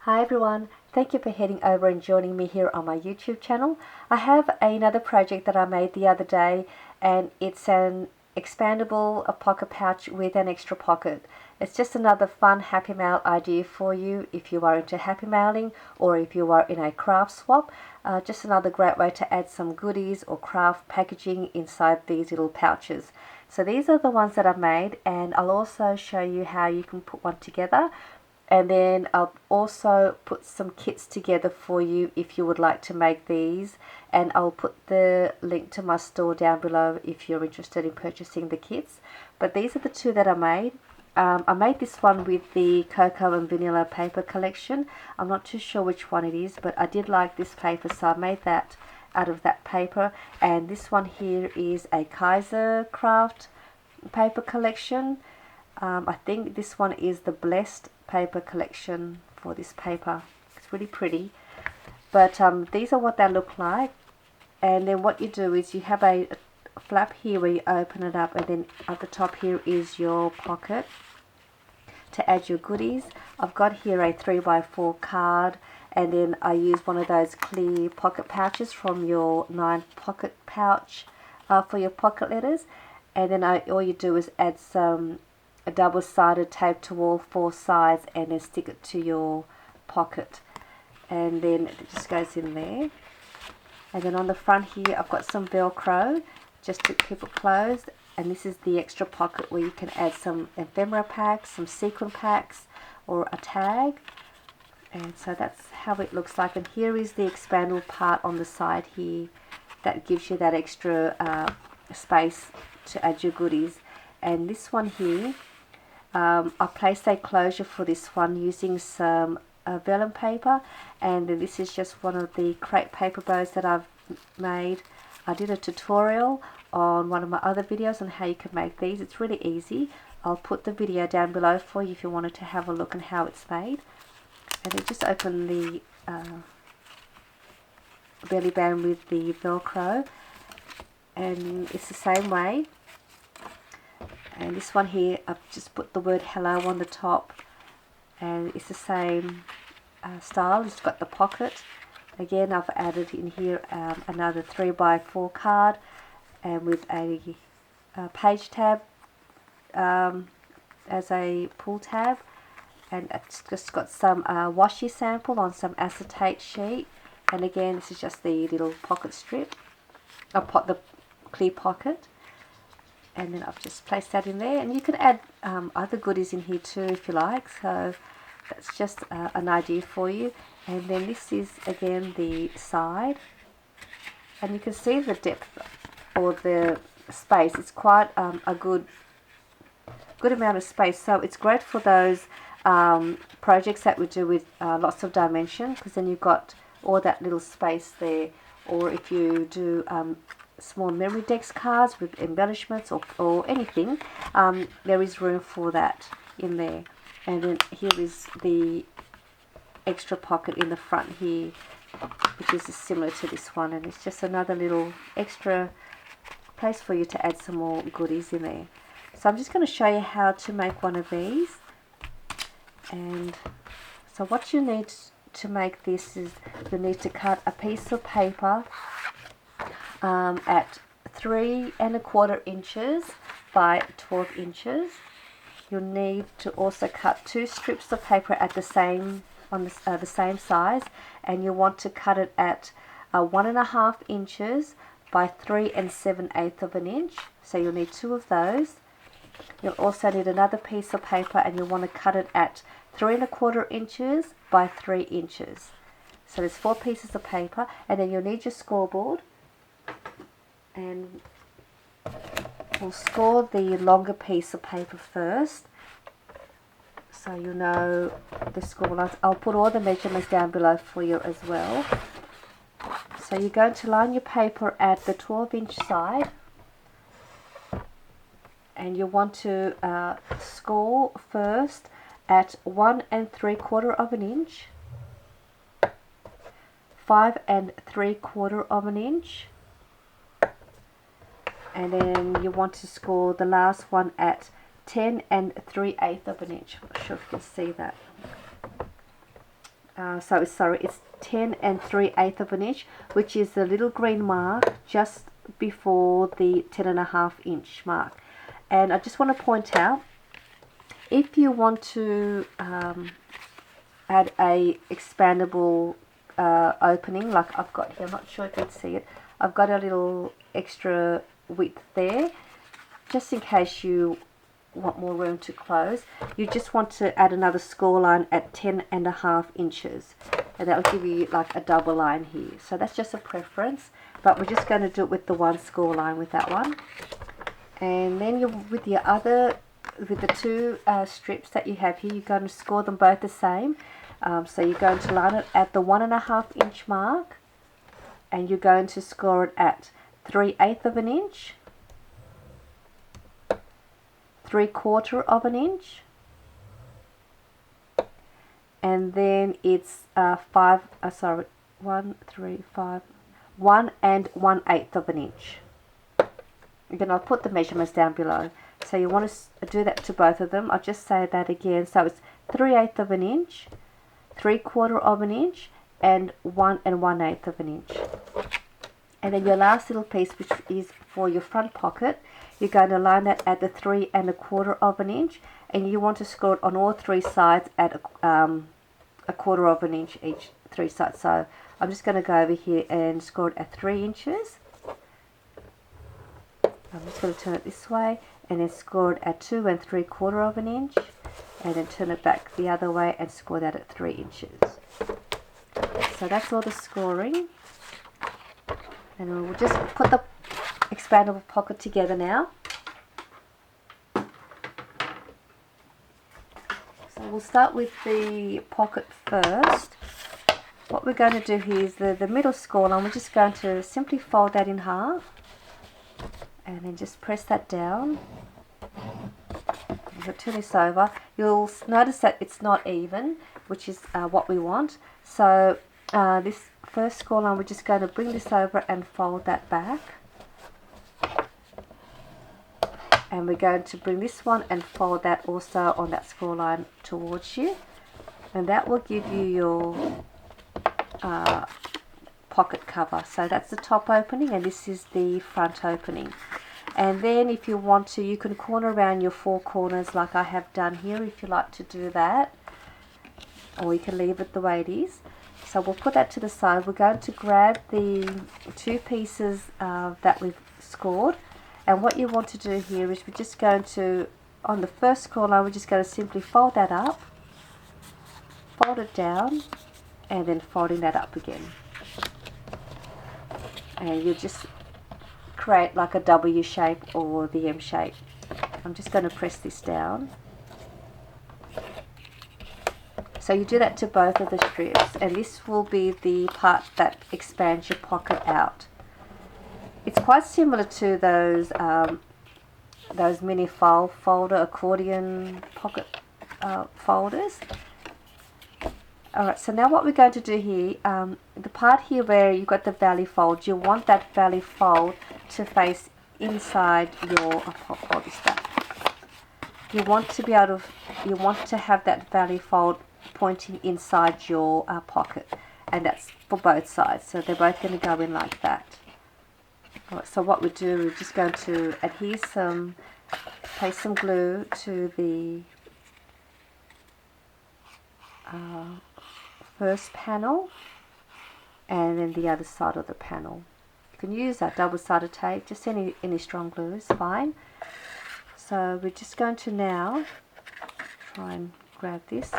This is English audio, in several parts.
Hi everyone, thank you for heading over and joining me here on my YouTube channel. I have another project that I made the other day, and it's an expandable pocket pouch with an extra pocket. It's just another fun happy mail idea for you if you are into happy mailing or if you are in a craft swap. Just another great way to add some goodies or craft packaging inside these little pouches. So these are the ones that I've made, and I'll also show you how you can put one together. And then I'll also put some kits together for you if you would like to make these, and I'll put the link to my store down below if you're interested in purchasing the kits. But these are the two that I made. I made this one with the cocoa and vanilla paper collection. I'm not too sure which one it is, but I did like this paper, so I made that out of that paper. And this one here is a Kaiser craft paper collection. I think this one is the Blessed paper collection for this paper. It's really pretty, but these are what they look like. And then what you do is you have a flap here where you open it up, and then at the top here is your pocket to add your goodies. I've got here a 3x4 card, and then I use one of those clear pocket pouches from your 9 pocket pouch for your pocket letters. And then all you do is add a double-sided tape to all 4 sides and then stick it to your pocket, and then it just goes in there. And then on the front here I've got some velcro just to keep it closed, and this is the extra pocket where you can add some ephemera packs, some sequin packs, or a tag. And so that's how it looks like. And here is the expandable part on the side here that gives you that extra space to add your goodies. And this one here, I placed a closure for this one using some vellum paper, and this is just one of the crepe paper bows that I've made. I did a tutorial on one of my other videos on how you can make these. It's really easy. I'll put the video down below for you if you wanted to have a look at how it's made. And then just open the belly band with the velcro, and it's the same way. And this one here, I've just put the word hello on the top, and it's the same style. It's got the pocket. Again, I've added in here another 3x4 card, and with a page tab as a pull tab, and it's just got some washi sample on some acetate sheet. And again, this is just the little pocket strip, the clear pocket. And then I've just placed that in there, and you can add other goodies in here too if you like. So that's just an idea for you. And then this is again the side, and you can see the depth or the space. It's quite a good amount of space, so it's great for those projects that we do with lots of dimension, because then you've got all that little space there. Or if you do small memory decks cards with embellishments or anything, there is room for that in there. And then here is the extra pocket in the front here, which is similar to this one, and it's just another little extra place for you to add some more goodies in there. So I'm just going to show you how to make one of these. And so what you need to make this is you need to cut a piece of paper at 3 1/4 inches by 12 inches. You'll need to also cut 2 strips of paper at the same size, and you want to cut it at 1 1/2 inches by 3 7/8 of an inch. So you'll need 2 of those. You'll also need another piece of paper, and you'll want to cut it at 3 1/4 inches by 3 inches. So there's 4 pieces of paper, and then you'll need your scoreboard. And we'll score the longer piece of paper first, so you know the score lines. I'll put all the measurements down below for you as well. So you're going to line your paper at the 12-inch side, and you want to score first at 1 3/4 of an inch, 5 3/4 of an inch, and then you want to score the last one at 10 3/8 of an inch. I'm not sure if you can see that. it's 10 3/8 of an inch, which is the little green mark just before the 10.5 inch mark. And I just want to point out, if you want to add a expandable opening like I've got here, I'm not sure if you can see it, I've got a little extra width there, just in case you want more room to close. You just want to add another score line at 10.5 inches, and that will give you like a double line here. So that's just a preference, but we're just going to do it with the one score line with that one. And then with the two strips that you have here, you're going to score them both the same. So you're going to line it at the 1.5 inch mark, and you're going to score it at 3/8 of an inch, 3/4 of an inch, and then it's 1 and 1/8 of an inch. Again, I'll put the measurements down below. So you want to do that to both of them. I'll just say that again. So it's 3/8 of an inch, 3/4 of an inch, and 1 and 1/8 of an inch. And then your last little piece, which is for your front pocket, you're going to line that at the 3¼ of an inch, and you want to score it on all three sides at a 1/4 of an inch each, three sides. So I'm just going to go over here and score it at 3 inches. I'm just going to turn it this way, and then score it at 2 3/4 of an inch, and then turn it back the other way and score that at 3 inches. So that's all the scoring, and we'll just put the expandable pocket together now. So we'll start with the pocket first. What we're going to do here is the middle score line, we're just going to simply fold that in half, and then just press that down. If I turn this over, you'll notice that it's not even, which is what we want. So this first score line, we're just going to bring this over and fold that back. And we're going to bring this one and fold that also on that score line towards you. And that will give you your pocket cover. So that's the top opening, and this is the front opening. And then if you want to, you can corner around your 4 corners like I have done here, if you like to do that, or you can leave it the way it is. So we'll put that to the side. We're going to grab the 2 pieces that we've scored, and what you want to do here is we're just going to, on the first score line, we're just going to simply fold that up, fold it down, and then folding that up again. And you just create like a W shape or the M shape. I'm just going to press this down. So you do that to both of the strips, and this will be the part that expands your pocket out. It's quite similar to those mini folder accordion pocket folders. Alright, so now what we're going to do here, the part here where you've got the valley fold, you want that valley fold to face inside your, I'll hold this back. You want to have that valley fold pointing inside your pocket, and that's for both sides, so they're both going to go in like that. Alright, so what we do, we're just going to place some glue to the first panel, and then the other side of the panel. You can use that double-sided tape, just any strong glue is fine. So we're just going to now try and grab this,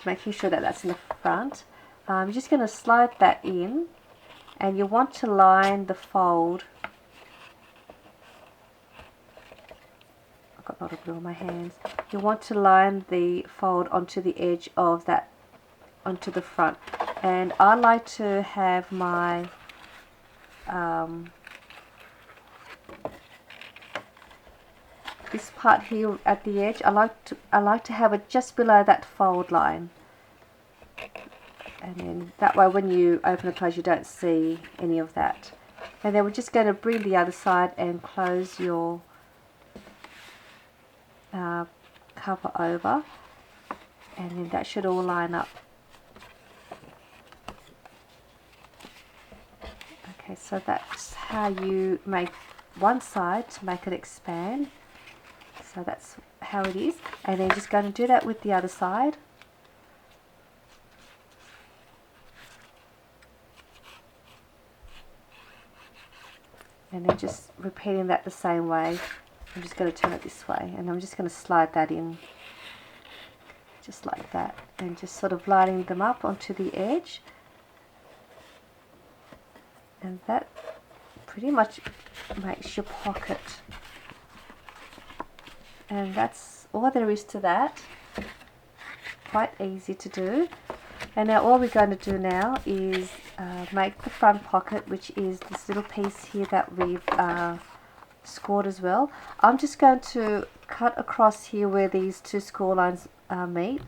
making sure that that's in the front. You're just going to slide that in, and you want to line the fold. I've got a lot of glue on my hands. You want to line the fold onto the edge of that, onto the front. And I like to have my this part here at the edge, I like to have it just below that fold line, and then that way when you open and close you don't see any of that. And then we're just going to bring the other side and close your cover over, and then that should all line up. Okay, so that's how you make one side to make it expand. So that's how it is, and then just going to do that with the other side. And then just repeating that the same way. I'm just going to turn it this way, and I'm just going to slide that in just like that, and just sort of lining them up onto the edge. And that pretty much makes your pocket. And that's all there is to that. Quite easy to do. And now all we're going to do now is make the front pocket, which is this little piece here that we've scored as well. I'm just going to cut across here where these two score lines meet.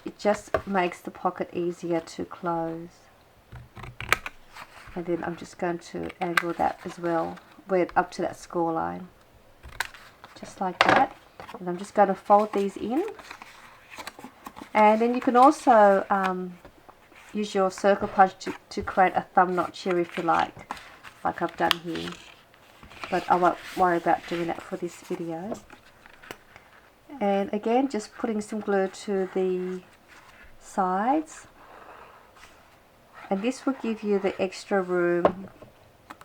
It just makes the pocket easier to close. And then I'm just going to angle that as well, up to that score line. Just like that. And I'm just going to fold these in. And then you can also use your circle punch to create a thumb notch here if you like I've done here. But I won't worry about doing that for this video. And again, just putting some glue to the sides. And this will give you the extra room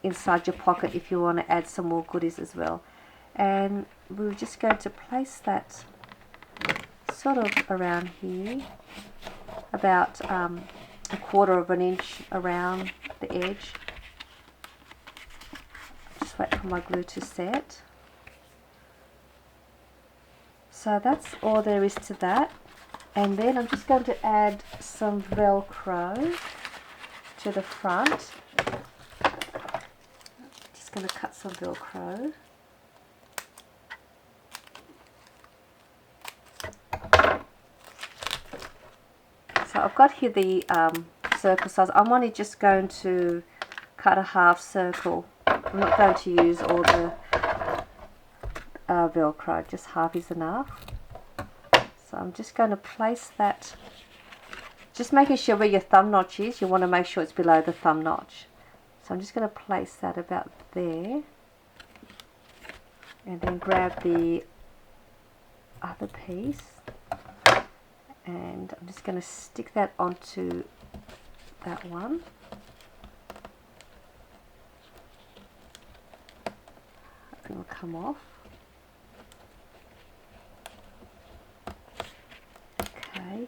inside your pocket if you want to add some more goodies as well. And we're just going to place that sort of around here, about 1/4 of an inch around the edge. Just wait for my glue to set. So that's all there is to that. And then I'm just going to add some velcro to the front. Just going to cut some velcro. So I've got here the circle size. I'm only just going to cut a half circle. I'm not going to use all the velcro, just half is enough. So I'm just going to place that, just making sure where your thumb notch is, you want to make sure it's below the thumb notch. So I'm just going to place that about there, and then grab the other piece, and I'm just going to stick that onto that one. It will come off. Okay.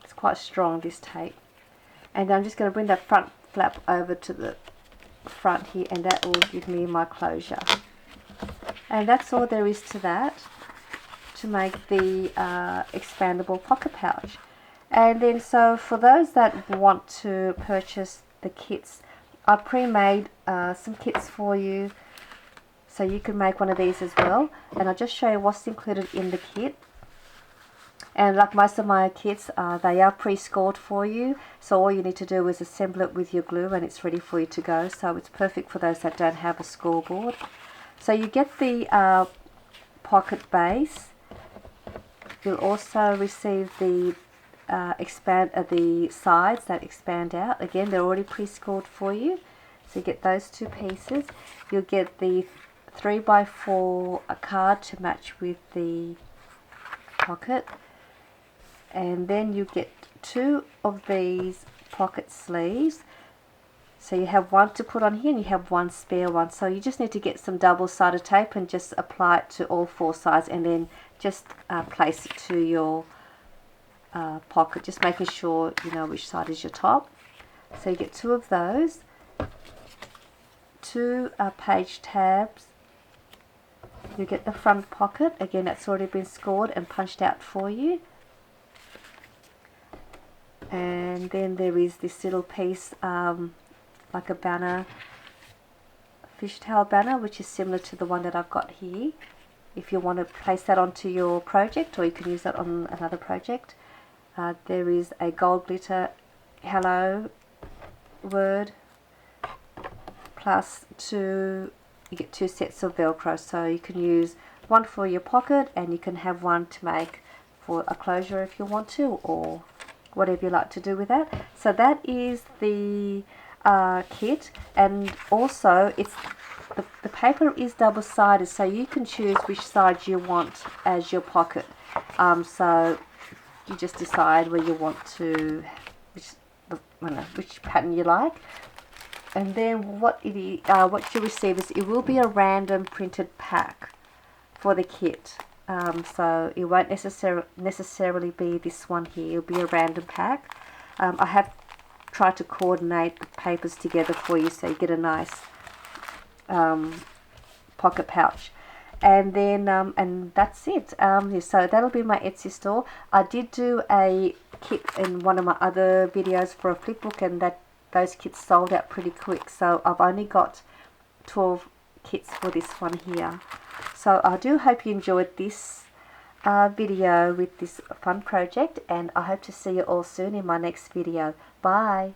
It's quite strong, this tape. And I'm just going to bring that front flap over to the front here, and that will give me my closure. And that's all there is to that, to make the expandable pocket pouch. And then, so for those that want to purchase the kits, I pre-made some kits for you, so you can make one of these as well. And I'll just show you what's included in the kit. And like most of my kits, they are pre-scored for you, so all you need to do is assemble it with your glue and it's ready for you to go. So it's perfect for those that don't have a scoreboard. So you get the pocket base. You'll also receive the the sides that expand out. Again, they're already pre-scored for you. So you get those two pieces. You'll get the 3x4 card to match with the pocket. And then you get 2 of these pocket sleeves. So you have one to put on here and you have one spare one. So you just need to get some double-sided tape and just apply it to all 4 sides, and then just place it to your pocket, just making sure you know which side is your top. So you get 2 of those, 2 page tabs. You get the front pocket, again that's already been scored and punched out for you. And then there is this little piece like a banner, fishtail banner, which is similar to the one that I've got here. If you want to place that onto your project, or you can use that on another project. There is a gold glitter hello word, plus you get 2 sets of velcro, so you can use one for your pocket and you can have one to make for a closure if you want to, or whatever you like to do with that. So that is the kit, and also it's the paper is double-sided, so you can choose which side you want as your pocket. So you just decide where you want to, which pattern you like. And then what you receive is, it will be a random printed pack for the kit. So it won't necessarily be this one here. It'll be a random pack. I have tried to coordinate the papers together for you so you get a nice pocket pouch. And then and that's it. So that'll be my Etsy store. I did do a kit in one of my other videos for a flipbook, and those kits sold out pretty quick, so I've only got 12 kits for this one here. So I do hope you enjoyed this video with this fun project, and I hope to see you all soon in my next video. Bye.